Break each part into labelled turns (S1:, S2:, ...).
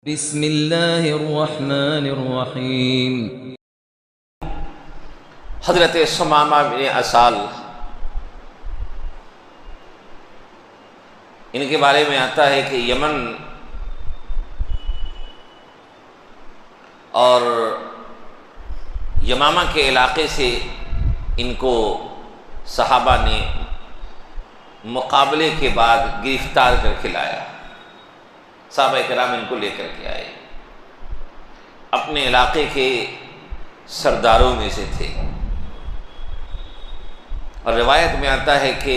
S1: بسم اللہ الرحمن الرحیم۔
S2: حضرت ثمامہ بن اسال، ان کے بارے میں آتا ہے کہ یمن اور یمامہ کے علاقے سے ان کو صحابہ نے مقابلے کے بعد گرفتار کر کے لایا۔ صحابہ کرام ان کو لے کر کے آئے، اپنے علاقے کے سرداروں میں سے تھے، اور روایت میں آتا ہے کہ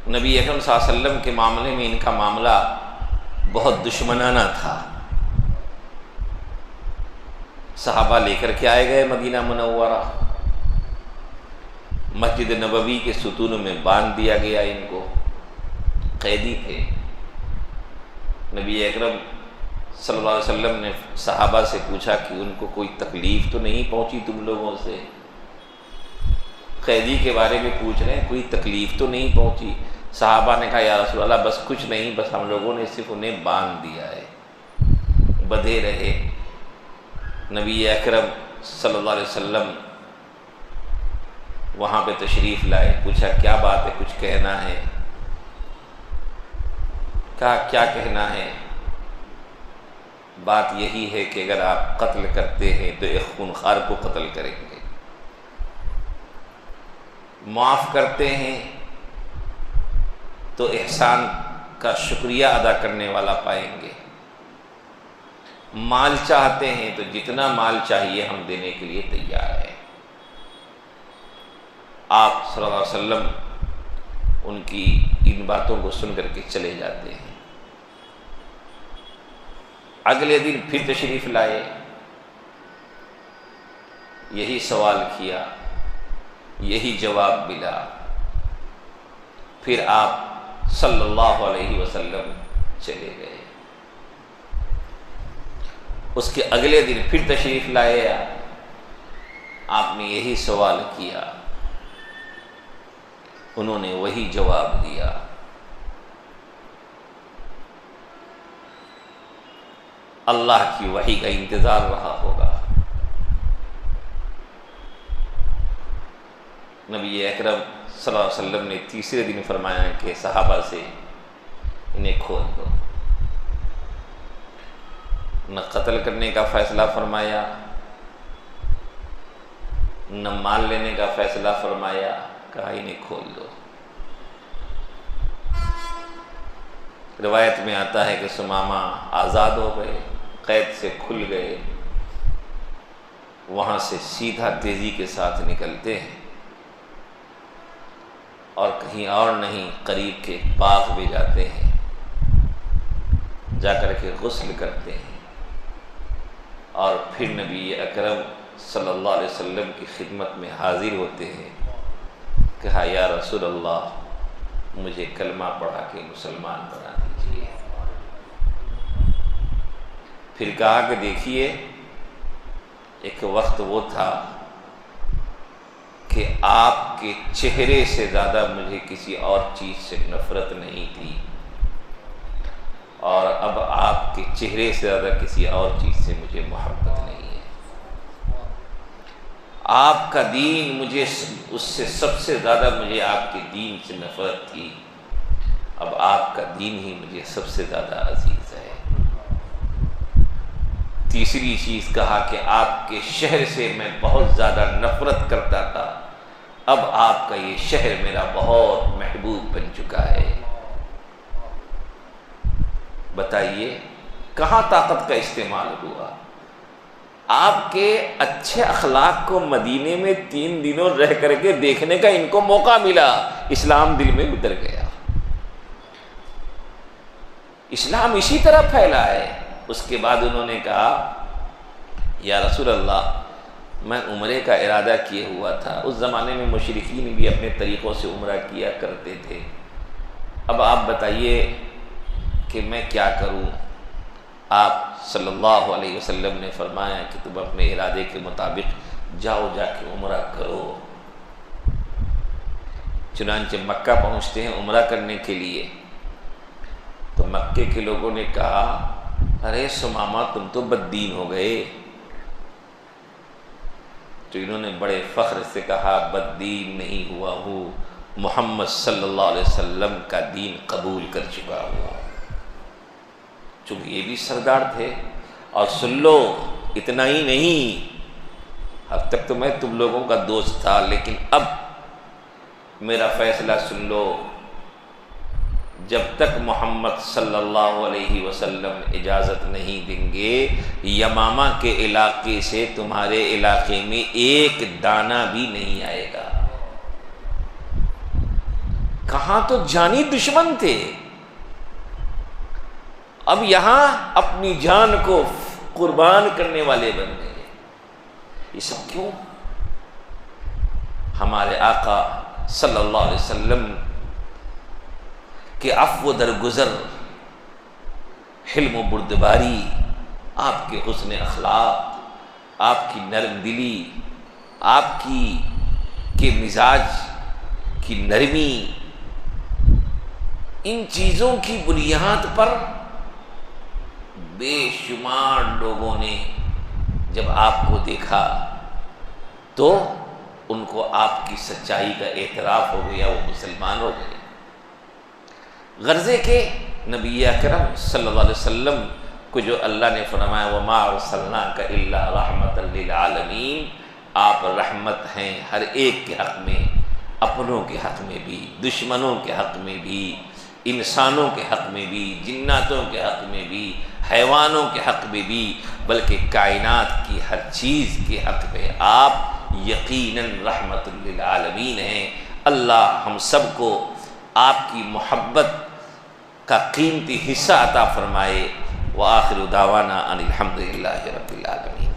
S2: نبی اکرم صلی اللہ علیہ وسلم کے معاملے میں ان کا معاملہ بہت دشمنانہ تھا۔ صحابہ لے کر کے آئے گئے مدینہ منورہ، مسجد نبوی کے ستونوں میں باندھ دیا گیا، ان کو قیدی تھے۔ نبی اکرم صلی اللہ علیہ وسلم نے صحابہ سے پوچھا کہ ان کو کوئی تکلیف تو نہیں پہنچی تم لوگوں سے؟ قیدی کے بارے میں پوچھ رہے ہیں، کوئی تکلیف تو نہیں پہنچی؟ صحابہ نے کہا یا رسول اللہ بس کچھ نہیں، بس ہم لوگوں نے صرف انہیں باندھ دیا ہے، بدھے رہے۔ نبی اکرم صلی اللہ علیہ وسلم وہاں پہ تشریف لائے، پوچھا کیا بات ہے، کچھ کہنا ہے؟ کہا کیا کہنا ہے؟ بات یہی ہے کہ اگر آپ قتل کرتے ہیں تو ایک خونخوار کو قتل کریں گے، معاف کرتے ہیں تو احسان کا شکریہ ادا کرنے والا پائیں گے، مال چاہتے ہیں تو جتنا مال چاہیے ہم دینے کے لیے تیار ہیں۔ آپ صلی اللہ علیہ وسلم ان کی ان باتوں کو سن کر کے چلے جاتے ہیں۔ اگلے دن پھر تشریف لائے، یہی سوال کیا، یہی جواب ملا۔ پھر آپ صلی اللہ علیہ وسلم چلے گئے۔ اس کے اگلے دن پھر تشریف لائے، آپ نے یہی سوال کیا، انہوں نے وہی جواب دیا۔ اللہ کی وحی کا انتظار رہا ہوگا۔ نبی اکرم صلی اللہ علیہ وسلم نے تیسرے دن فرمایا کہ صحابہ سے انہیں کھول دو۔ نہ قتل کرنے کا فیصلہ فرمایا، نہ مال لینے کا فیصلہ فرمایا، کہا انہیں کھول دو۔ روایت میں آتا ہے کہ ثمامہ آزاد ہو گئے، قید سے کھل گئے، وہاں سے سیدھا تیزی کے ساتھ نکلتے ہیں اور کہیں اور نہیں، قریب کے باغ میں جاتے ہیں، جا کر کے غسل کرتے ہیں، اور پھر نبی اکرم صلی اللہ علیہ وسلم کی خدمت میں حاضر ہوتے ہیں۔ کہا یا رسول اللہ مجھے کلمہ پڑھا کے مسلمان بنا دیجیے۔ پھر کہا کہ دیکھیے ایک وقت وہ تھا کہ آپ کے چہرے سے زیادہ مجھے کسی اور چیز سے نفرت نہیں تھی، اور اب آپ کے چہرے سے زیادہ کسی اور چیز سے مجھے محبت نہیں ہے۔ آپ کا دین مجھے اس سے سب سے زیادہ مجھے آپ کے دین سے نفرت تھی، اب آپ کا دین ہی مجھے سب سے زیادہ عزیز ہے۔ تیسری چیز کہا کہ آپ کے شہر سے میں بہت زیادہ نفرت کرتا تھا، اب آپ کا یہ شہر میرا بہت محبوب بن چکا ہے۔ بتائیے کہاں طاقت کا استعمال ہوا؟ آپ کے اچھے اخلاق کو مدینے میں 3 دنوں رہ کر کے دیکھنے کا ان کو موقع ملا، اسلام دل میں اتر گیا۔ اسلام اسی طرح پھیلا ہے۔ اس کے بعد انہوں نے کہا یا رسول اللہ میں عمرے کا ارادہ کیے ہوا تھا، اس زمانے میں مشرکین بھی اپنے طریقوں سے عمرہ کیا کرتے تھے، اب آپ بتائیے کہ میں کیا کروں؟ آپ صلی اللہ علیہ وسلم نے فرمایا کہ تم اپنے ارادے کے مطابق جاؤ، جا کے عمرہ کرو۔ چنانچہ مکہ پہنچتے ہیں عمرہ کرنے کے لیے، تو مکے کے لوگوں نے کہا ارے سمامہ تم تو بددین ہو گئے، تو انہوں نے بڑے فخر سے کہا بددین نہیں ہوا ہوں، محمد صلی اللہ علیہ وسلم کا دین قبول کر چکا ہوا۔ چونکہ یہ بھی سردار تھے، اور سن لو اتنا ہی نہیں، اب تک تو میں تم لوگوں کا دوست تھا، لیکن اب میرا فیصلہ سن لو، جب تک محمد صلی اللہ علیہ وسلم اجازت نہیں دیں گے، یمامہ کے علاقے سے تمہارے علاقے میں ایک دانہ بھی نہیں آئے گا۔ کہاں تو جانی دشمن تھے، اب یہاں اپنی جان کو قربان کرنے والے بن گئے۔ یہ سب کیوں؟ ہمارے آقا صلی اللہ علیہ وسلم کہ عفو درگزر، حلم و بردباری، آپ کے حسن اخلاق، آپ کی نرم دلی، آپ کے مزاج کی نرمی، ان چیزوں کی بنیاد پر بے شمار لوگوں نے جب آپ کو دیکھا تو ان کو آپ کی سچائی کا اعتراف ہو گیا، وہ مسلمان ہو گئے۔ غرضے کے نبی اکرم صلی اللہ علیہ وسلم کو جو اللہ نے فرمایا وَمَا أَرْسَلْنَاكَ إِلَّا رَحْمَةً لِلْعَالَمِينَ، آپ رحمت ہیں ہر ایک کے حق میں، اپنوں کے حق میں بھی، دشمنوں کے حق میں بھی، انسانوں کے حق میں بھی، جناتوں کے حق میں بھی، حیوانوں کے حق میں بھی، بلکہ کائنات کی ہر چیز کے حق میں آپ یقیناً رحمت للعالمین ہیں۔ اللہ ہم سب کو آپ کی محبت کا قیمتی حصہ عطا فرمائے۔ وآخر دعوانا ان الحمد للہ رب العالمین۔